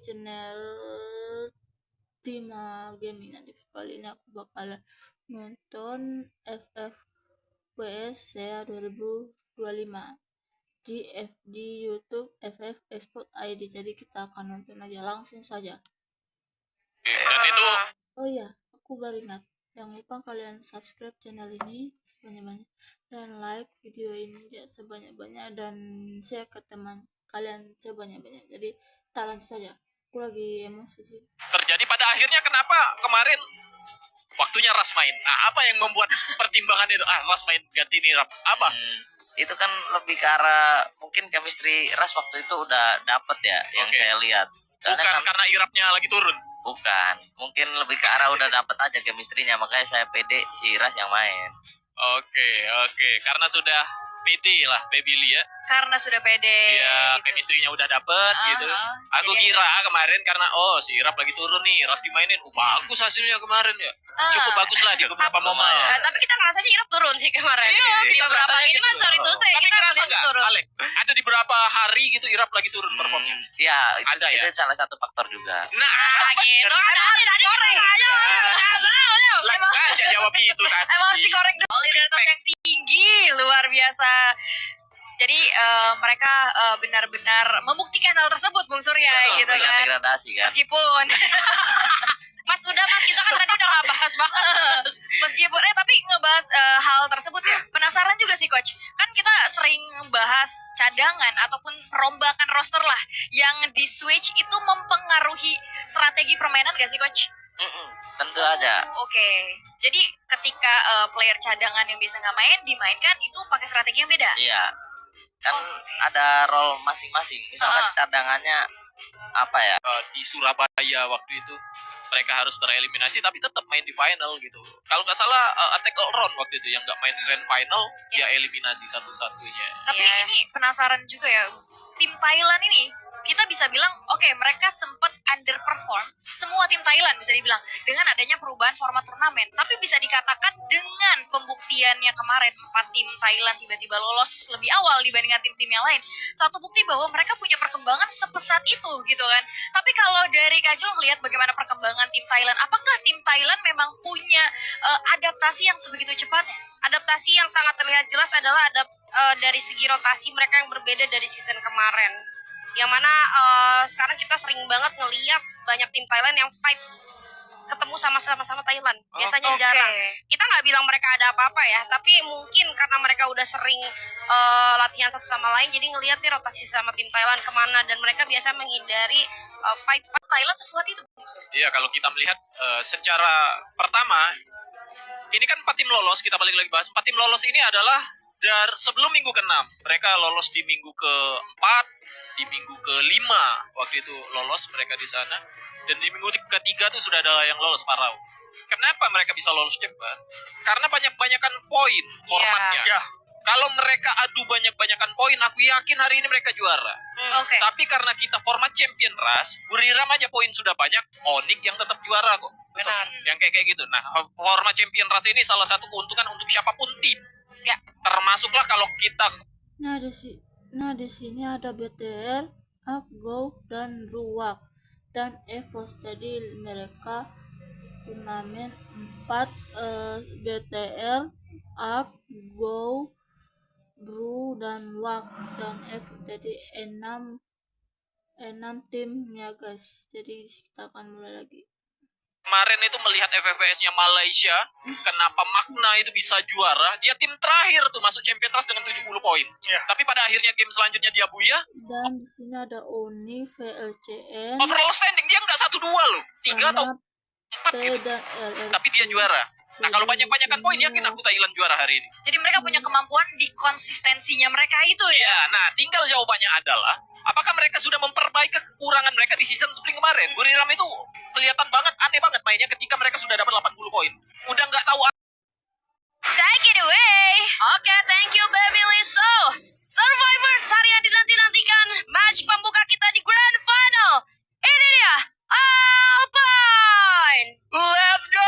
channel Tima Gaming. Nanti kali ini aku bakalan nonton FFPS 2025 di YouTube FF Esport ID. Jadi kita akan nonton aja langsung saja. Dan itu Oh iya, aku baru ingat. Jangan lupa kalian subscribe channel ini sebanyak-banyak dan like video ini sebanyak-banyak dan share ke teman kalian sebanyak-banyak. Jadi kita lanjut saja. Aku lagi emosi sih. terjadi pada akhirnya kenapa kemarin waktunya Ras main. Nah, apa yang membuat pertimbangan itu? Ras main ganti nih Rap. Apa? Itu kan lebih ke arah mungkin chemistry Ras waktu itu udah dapet ya, yang saya lihat. Bukan karena Irapnya lagi turun. Bukan, mungkin lebih ke arah udah dapet aja chemistry-nya, makanya saya pede si Ras yang main. Oke. Karena sudah pede lah Baby Lee ya. Karena sudah pede. Iya, gitu. chemistry-nya udah dapet gitu. Aku Jadi kira kemarin karena si Irap lagi turun nih, Ras dimainin. Bagus hasilnya kemarin ya. Cukup bagus lah di beberapa momen. Tapi kita ngerasanya Irap turun sih kemarin. Iya, di kita beberapa ngerasanya ini gitu. mah sorry tuh saya Tapi kita ngerasa ngeliat nggak, turun. Alek? Ada di beberapa hari gitu Irap lagi turun performnya. Ya, Ada ya? itu salah satu faktor juga. Nah, Gitu. Tadi korek aja. langsung aja jawab itu tadi. Emang harus dikorek dong. Leadership yang tinggi luar biasa. Jadi mereka benar-benar membuktikan hal tersebut, Bung Surya, gitu Dengan kan. degradasi kan. Meskipun Mas kita kan tadi udah ngebahas banget. Meskipun tapi ngebahas hal tersebut ya. Penasaran juga sih Coach. Kan kita sering bahas cadangan ataupun perombakan roster lah yang di switch itu mempengaruhi strategi permainan gak sih Coach? Tentu aja. Oke. Jadi ketika player cadangan yang biasa nggak main dimainkan itu pakai strategi yang beda. Iya. Kan ada role masing-masing. Misalkan cadangannya apa ya? Di Surabaya waktu itu mereka harus tereliminasi tapi tetap main di final gitu. Kalau nggak salah Attack All Round waktu itu yang nggak main grand final dia eliminasi satu-satunya. Tapi ini penasaran juga ya, tim Thailand ini kita bisa bilang oke, mereka sempat underperform semua tim Thailand bisa dibilang dengan adanya perubahan format turnamen. Tapi bisa dikatakan dengan pembuktiannya kemarin 4 tim Thailand tiba-tiba lolos lebih awal dibandingkan tim-tim yang lain. Satu bukti bahwa mereka punya perkembangan sepesat itu gitu kan. Tapi kalau dari Kajul melihat bagaimana perkembangan tim Thailand, apakah tim Thailand memang punya adaptasi yang sebegitu cepatnya? Adaptasi yang sangat terlihat jelas adalah dari segi rotasi mereka yang berbeda dari season kemarin. Yang mana sekarang kita sering banget ngeliat banyak tim Thailand yang fight ketemu sama-sama Thailand. Biasanya jarang. Kita nggak bilang mereka ada apa-apa ya, tapi mungkin karena mereka udah sering latihan satu sama lain, jadi ngeliat nih rotasi sama tim Thailand kemana, dan mereka biasa menghindari fight Thailand sekuat itu. Iya, kalau kita melihat secara pertama ini kan 4 tim lolos, kita balik lagi bahas 4 tim lolos ini adalah dari sebelum minggu ke-6. Mereka lolos di minggu ke-4, di minggu ke-5 waktu itu lolos mereka di sana, dan di minggu ke-3 tuh sudah ada yang lolos Farao. Kenapa mereka bisa lolos cepat? Karena banyak-banyakan poin formatnya. Iya. Kalau mereka adu banyak-banyakan poin, aku yakin hari ini mereka juara. Oke. Tapi karena kita format champion Ras, Buriram aja poin sudah banyak, Onyx yang tetap juara kok. Benar. Yang kayak gitu. Nah, format champion Ras ini salah satu keuntungan untuk siapapun tim. Ya. Termasuklah kalau kita. Nah di sini ada BTR, Go dan Ruak dan EVOS. Jadi mereka turnamen 4 BTR, Go, Bru dan Wak dan EVOS. Jadi 6 timnya guys. Jadi kita akan mulai lagi. Kemarin itu melihat FFPS-nya Malaysia, kenapa Magna itu bisa juara? Dia tim terakhir tuh masuk Champion Trust dengan 70 poin. Tapi pada akhirnya game selanjutnya dia buya. Dan di sini ada Oni, VLCN, Overall standing dia nggak 1-2 loh, 3 atau 4 gitu. dan LRT. Tapi dia juara. Nah, kalau banyak-banyakan poin, yakin aku Thailand juara hari ini. Jadi mereka punya kemampuan di konsistensinya mereka itu ya. Ya, nah tinggal jawabannya adalah apakah mereka sudah memperbaiki kekurangan mereka di season spring kemarin? Buriram itu kelihatan banget aneh banget mainnya ketika mereka sudah dapat 80 poin. Udah nggak tahu. Take it away. Oke, thank you Baby Liso. Survivors, hari yang dinanti-nantikan match pembuka kita di Grand Final. Ini dia, Alpine. Let's go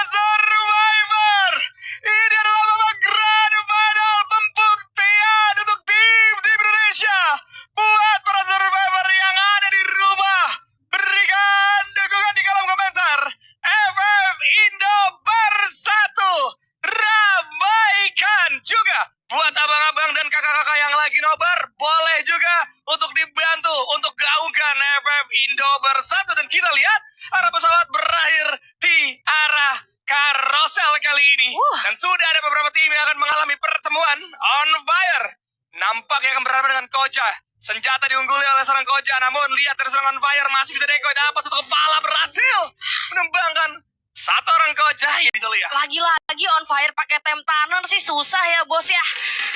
Survivor! Ini adalah babak Grand Final pembuktian untuk tim Indonesia. Buat para Survivor yang ada di rumah, Arah pesawat berakhir di arah karosel kali ini. Dan sudah ada beberapa tim yang akan mengalami pertemuan on fire. Nampaknya akan berhadapan dengan Koja. Senjata diungguli oleh seorang Koja, namun lihat dari serangan on fire masih bisa decoy, dapat satu kepala, berhasil menumbangkan satu orang Koja. Ya, ya. Lagi-lagi on fire pakai Temptaner sih susah ya bos ya.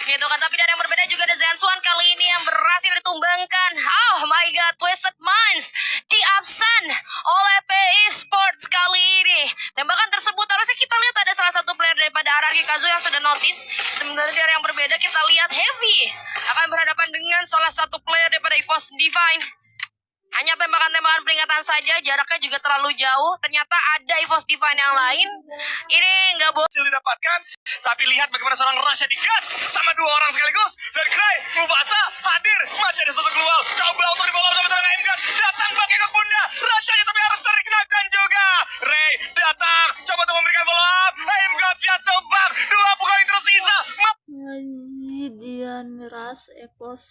Gitu kan, tapi dari yang berbeda juga ada Zensuan kali ini yang berhasil ditumbangkan. Oh my god, Twisted Minds diabsen oleh PI Sports kali ini. Tembakan tersebut harusnya kita lihat ada salah satu player daripada Araki Kazu yang sudah notice. Sementara dari yang berbeda kita lihat Heavy akan berhadapan dengan salah satu player daripada EVOS Divine. Hanya tembakan-tembakan peringatan saja, jaraknya juga terlalu jauh. Ternyata ada EVOS Divine yang lain. Ini nggak Berhasil didapatkan, tapi lihat bagaimana seorang Rasha digas sama dua orang sekaligus. Dan Cray, Mufasa hadir, masih ada satu keluar. Coba untuk dibawa bersama dengan Aimgat, datang pakai ke bunda. Rasha tapi harus terkenakan juga. Ray datang, coba untuk memberikan follow up. Aimgat jatuh bak, dua pukulan tersisa. Dia miras Evos.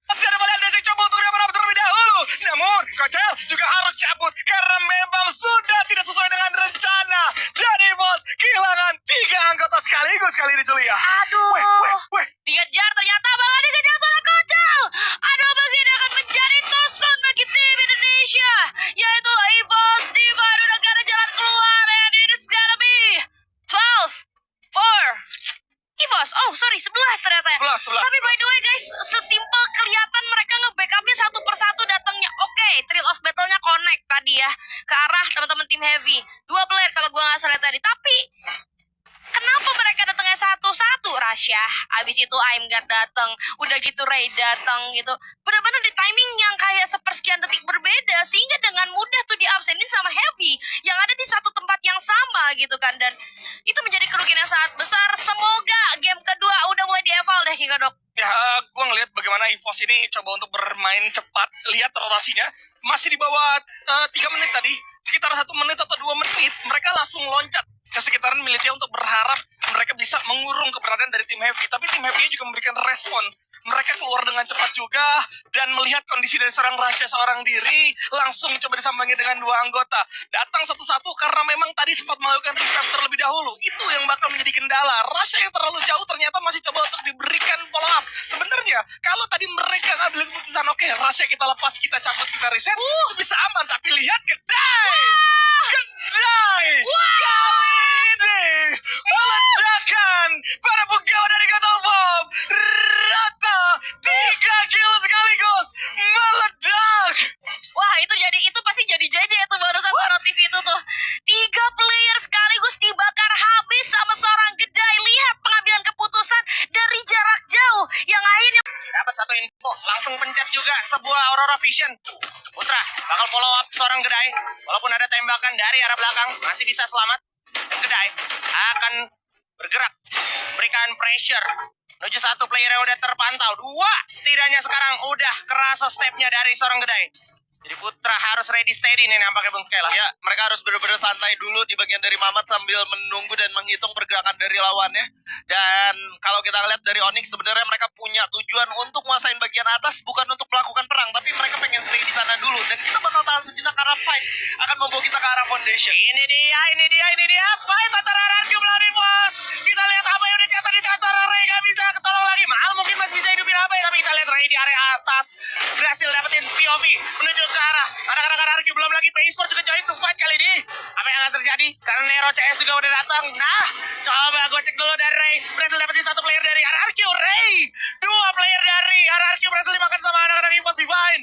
Masih ada Valiant Desi coba untuk dapat terlebih dahulu. Namun, Kocel juga harus cabut karena memang sudah tidak sesuai dengan rencana. Jadi bos, kehilangan 3 anggota sekaligus kali ini Julia. Aduh, dikejar ternyata malah dikejar seorang Kocel. Aduh, begini akan menjadi tusuk bagi tim Indonesia, yaitu EVOS Divine udah gak ada jalan keluar, and it's gonna be 12, 4. EVOS, oh sorry 11 ternyata ya. 11. Tapi by the way guys, sesimpel kelihatan mereka nge-backupnya satu persatu datangnya. Oke, Thrill of Battle-nya connect tadi ya ke arah teman-teman tim Heavy. 2 player kalau gua nggak salah tadi. Tapi kenapa mereka datangnya satu-satu? Rasha, abis itu Aimgat datang, udah gitu Ray datang gitu. Benar-benar di timing yang kayak sepersekian detik berbeda, sehingga dengan mudah tuh diabsenin sama Heavy yang ada di satu tempat yang sama gitu kan. Dan itu menjadi kerugian yang sangat besar. Semoga game kedua udah mulai dieval deh Kika Dok. Ya, gue ngelihat bagaimana EVOS ini coba untuk bermain cepat. Lihat rotasinya, masih di bawah 3 menit tadi. Sekitar 1 menit atau 2 menit, mereka langsung loncat ke sekitaran militer untuk berharap mereka bisa mengurung keberadaan dari tim Heavy. Tapi tim Heavy juga memberikan respon. Mereka keluar dengan cepat juga dan melihat kondisi dari seorang Rasha seorang diri, langsung coba disambangi dengan 2 anggota. Datang satu-satu karena memang tadi sempat melakukan revive terlebih dahulu. Itu yang bakal menjadi kendala. Rasha yang terlalu jauh ternyata masih coba untuk diberikan follow up. Sebenarnya kalau tadi mereka ngambil keputusan, oke, Rasha kita lepas, kita cabut, kita reset, itu bisa aman. Tapi lihat Gedai! Gedai! Kali ini meledakan para pegawai dari Gatal Bomb. Rata 3 kill sekaligus meledak. Wah, itu pasti jadi JJ itu barusan notif itu tuh. 3 player sekaligus dibakar habis sama seorang Gedai. Lihat pengambilan keputusan dari jarak jauh yang akhirnya Dapat satu info, langsung pencet juga sebuah Aurora Vision. Putra bakal follow up seorang Gedai. Walaupun ada tembakan dari arah belakang, masih bisa selamat. Dan Gedai akan bergerak, berikan pressure menuju satu player yang udah terpantau. 2 setidaknya sekarang udah kerasa stepnya dari seorang Gedai. Jadi Putra harus ready steady nih nampaknya Bung Skela. Ya, mereka harus benar-benar santai dulu di bagian dari Mamat sambil menunggu dan menghitung pergerakan dari lawannya. Dan kalau kita lihat dari Onyx, sebenarnya mereka punya tujuan untuk menguasain bagian atas, bukan untuk melakukan perang, tapi mereka pengen stay di sana dulu. Dan kita bakal tahan sejenak karena fight akan membawa kita ke arah foundation. Ini dia fight antara RRQ melawan EVOS. Kita lihat apa yang udah jatuh di kantor Ray, gak bisa ketolong lagi. Mahal mungkin masih bisa hidupin apa ya, tapi kita lihat Ray di area atas berhasil dapetin POV menuju ke arah anak-anak RRQ. Belum lagi PI Sports juga join to fight kali ini. Apa yang akan terjadi? Karena Nero CS juga udah datang. Nah, coba gue cek dulu dari Ray. Berhasil dapetin 1 player dari RRQ. Ray, 2 player dari RRQ berhasil dimakan sama anak-anak EVOS Divine.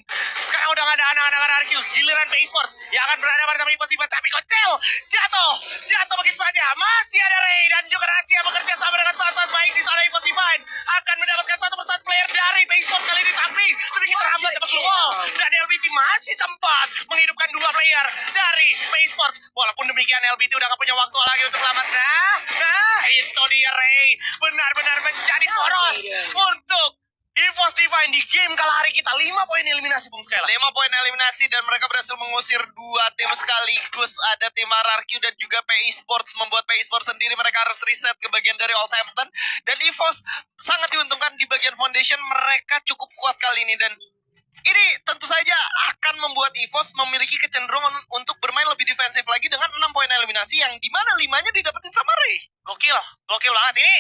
Sekarang udah gak ada anak-anak RRQ. Giliran PI Sports yang akan berhadapan sama EVOS Divine. Tapi Kocel jatuh begitu saja. Masih ada Ray dan juga Rahasia bekerja sama dengan sangat baik di sana. EVOS Divine akan mendapatkan 1 persatu player dari PI Sports kali ini, tapi sedikit terhambat dapat keluar. Dan LBT masih sempat menghidupkan 2 player dari PI Sports. Walaupun demikian LBT udah gak punya waktu lagi untuk selamat. Nah itu dia Ray, benar-benar menjadi poros untuk EVOS Divine di game kala hari kita. 5 poin eliminasi Bung Skela. 5 poin eliminasi dan mereka berhasil mengusir 2 tim sekaligus. Ada tim RRQ dan juga PI Sports. Membuat PI Sports sendiri mereka harus reset ke bagian dari Oldhampton. Dan EVOS sangat diuntungkan di bagian foundation. Mereka cukup kuat kali ini dan Ini tentu saja akan membuat EVOS memiliki kecenderungan untuk bermain lebih defensif lagi dengan 6 poin eliminasi yang dimana 5-nya didapetin sama Ray. Gokil banget ini.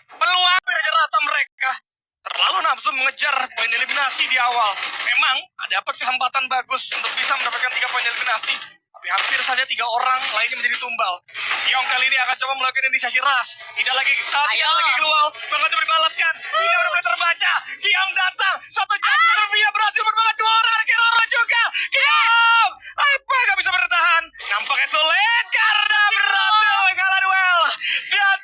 Peluang rata mereka. Terlalu nafsu mengejar poin eliminasi di awal. Memang dapat kesempatan bagus untuk bisa mendapatkan 3 poin eliminasi. Tapi hampir saja 3 orang lainnya menjadi tumbal. Kiong kali ini akan coba melakukan inisiasi rush. Tidak lagi keluar. Banget dibalaskan. Tidak benar-benar terbaca. Kiong datang. 1 jam terbiak berhasil berbanget 2 orang. Kiroro juga. Kiong. Apa gak bisa bertahan? Nampaknya sulit karena berhasil mengalah duel. Dan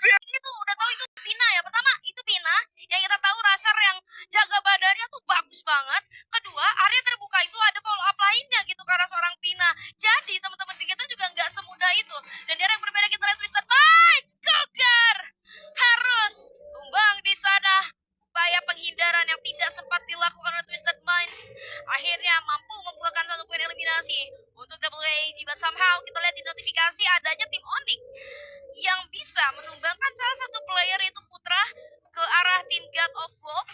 Itu udah tahu itu Pina ya. Pertama itu Pina yang kita tahu Rasar yang jaga badannya tuh bagus banget. Kedua, area terbuka itu ada follow up lainnya gitu karena seorang Pina. Jadi teman-teman kita juga nggak semudah itu. Dan dari yang berbeda kita lihat Twisted Minds, Cougar harus tumbang di sana. Upaya penghindaran yang tidak sempat dilakukan oleh Twisted Minds akhirnya mampu membuahkan 1 poin eliminasi untuk WAG. But somehow kita lihat di notifikasi adanya tim Onyx yang bisa menumbangkan salah satu player yaitu Putra ke arah tim God of Wolf,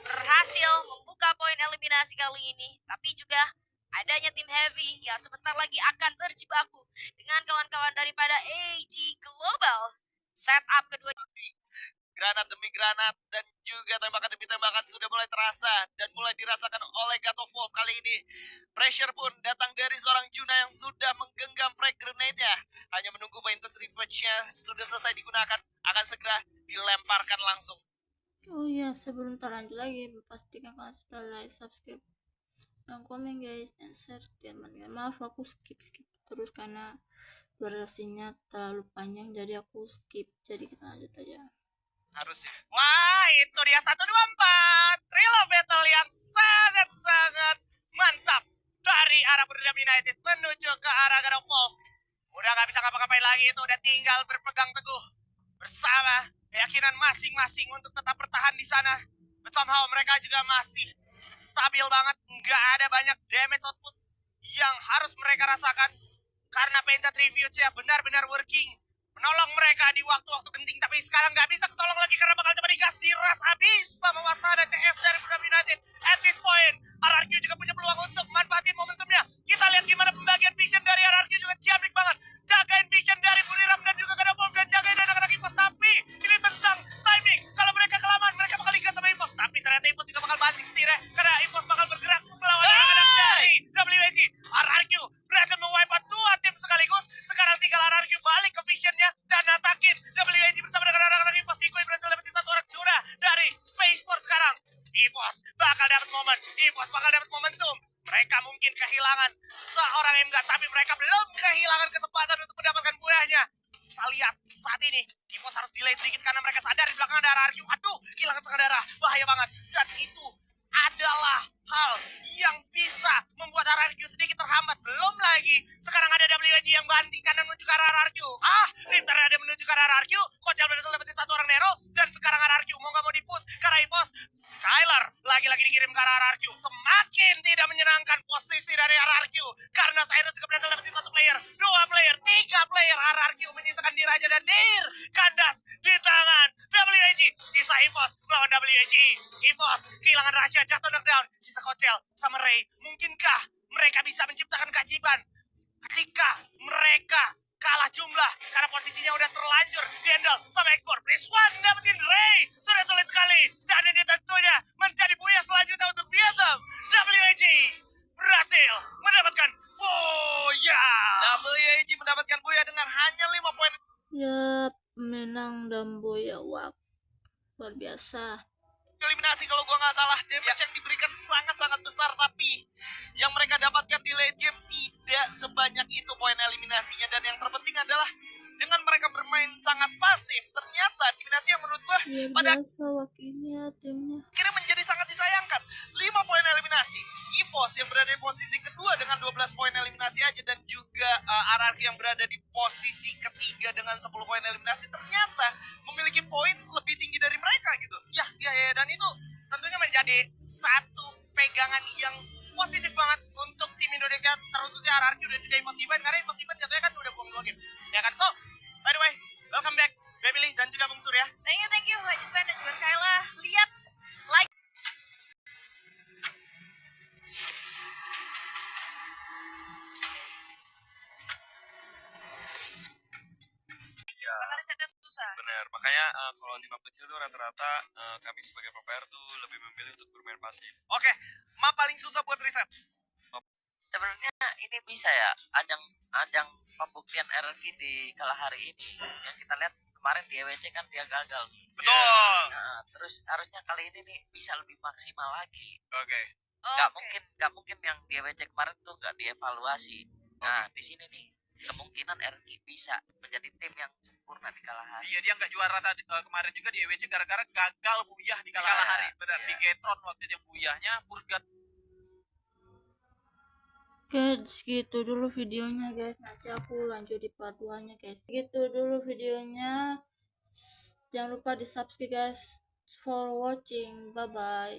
berhasil membuka poin eliminasi kali ini. Tapi juga adanya tim Heavy yang sebentar lagi akan berjibaku dengan kawan-kawan daripada AG Global. Setup kedua Granat demi granat dan juga tembakan demi tembakan sudah mulai terasa dan mulai dirasakan oleh God of War kali ini. Pressure pun datang dari seorang Juna yang sudah menggenggam frag grenade-nya. Hanya menunggu painted revenge-nya sudah selesai digunakan, akan segera dilemparkan langsung. Oh iya, sebelum terlanjut lagi, pastikan kalian sudah like, subscribe, dan komen guys, dan share teman-teman. Maaf aku skip terus karena durasinya terlalu panjang, jadi aku skip. Jadi kita lanjut aja. Harus ya. wah, itu dia 1, 2, 4. Real battle yang sangat-sangat mantap. Dari arah Burdam United menuju ke arah God of War. Udah gak bisa ngapa-ngapain lagi, itu udah tinggal berpegang teguh bersama keyakinan masing-masing untuk tetap bertahan di sana. But somehow mereka juga masih stabil banget. Nggak ada banyak damage output yang harus mereka rasakan. Karena Painted Refuge-nya benar-benar working. Menolong mereka di waktu-waktu genting. Tapi sekarang nggak bisa ketolong lagi karena bakal coba digas di ras. Habis sama wasana CS dari Burdam United. At this point, RRQ juga punya peluang untuk manfaatin momentumnya. Kita lihat gimana pembagian vision dari RRQ juga ciamik banget. Jagain vision dari Buriram dan juga Kadapol dan jagain anak-anak Evos. Tapi ini tentang timing. Kalau mereka kelamaan, mereka bakal liga sama Evos. Tapi ternyata Evos juga bakal banting setir ya. Karena Evos bakal bergerak melawan anak-anak dari WG. RRQ berhasil mewipe out 2 tim sekaligus. Sekarang tinggal RRQ balik ke visionnya dan atakin WG bersama dengan anak-anak Evos. Ikoy berhasil dapetin 1 orang Jura dari Spaceport sekarang. Evos bakal dapat momen. Evos bakal dapat momentum. Mereka mungkin kehilangan seorang MG, tapi mereka belum kehilangan kesempatan untuk mendapatkan buahnya. Kita lihat saat ini, Evos harus delay sedikit karena mereka sadar di belakang ada RRQ. Aduh, hilang setengah darah. Bahaya banget. Dan itu adalah hal yang bisa membuat RRQ sedikit terhambat. Belum lagi, sekarang ada WG yang banting kanan menuju ke arah RRQ. Lintar ada menuju ke arah RRQ. Kocel berhasil dapetin 1 orang Nero. Dan sekarang RRQ mau gak mau dipush karena Evos. Skylar lagi-lagi dikirim ke arah RRQ. Semakin tidak menyenangkan posisi dari RRQ. Karena Cyrus juga berhasil dapetin 1 player, 2 player, 3 player. RRQ menyisakan Diraja dan Dir. Kandas di tangan WG. Sisa Evos melawan WG. Evos kehilangan rahasia, jatuh knockdown. Sisa Kocel sama Ray. Mungkinkah mereka bisa menciptakan keajaiban ketika mereka kalah jumlah karena posisinya udah terlanjur dihandle sama Ekor. Please one dapetin Ray. Sudah sulit sekali. Dan ini tentunya menjadi buaya selanjutnya untuk Vietnam. WAG berhasil mendapatkan buaya. WAG mendapatkan buaya dengan hanya 5 poin. Ya, menang dan boya wak. Luar biasa. Eliminasi kalau gua nggak salah, damage yang diberikan sangat-sangat besar, tapi yang mereka dapatkan di late game tidak sebanyak itu poin eliminasinya. Dan yang terpenting adalah dengan mereka bermain sangat pasif, ternyata eliminasi yang menurut gua Ya pada biasa wakilnya timnya. akhirnya menjadi sangat disayangkan. 5 poin eliminasi. EVOS yang berada di posisi kedua dengan 12 poin eliminasi aja, dan juga RRQ yang berada di posisi ketiga dengan 10 poin eliminasi ternyata memiliki poin lebih tinggi dari mereka gitu. Ya, dan itu tentunya menjadi satu pegangan yang positif banget untuk tim Indonesia, terkhususnya RRQ dan juga Evos Divine, karena Evos Divine jatuhnya kan udah buang 2 game. Ya kan? So, by the way, welcome back Baby Lee dan juga Bung Surya. Thank you Haji Sven dan juga Skyla. Lihat like setnya susah. Benar, makanya kalau di map kecil tuh rata-rata kami sebagai PPR tuh lebih memilih untuk bermain pasif. Oke, map paling susah buat riset. Sebenarnya ini bisa ya, ajang pembuktian RRQ di Kalahari ini. Yang kita lihat kemarin di EWC kan dia gagal nih. Betul. Nah, terus harusnya kali ini nih bisa lebih maksimal lagi. Oke. Nggak mungkin yang di EWC kemarin tuh nggak dievaluasi. Nah, di sini nih kemungkinan RRQ bisa menjadi tim yang sempurna di Kalahari. Iya, dia nggak juara tadi kemarin juga di EWC gara-gara gagal buyah di Kalahari. Benar, Iya. di Getron waktu itu yang buyahnya Purgat. Oke, segitu dulu videonya guys. Nanti aku lanjut di part 2-nya guys. Segitu dulu videonya. Jangan lupa di subscribe guys for watching. Bye bye.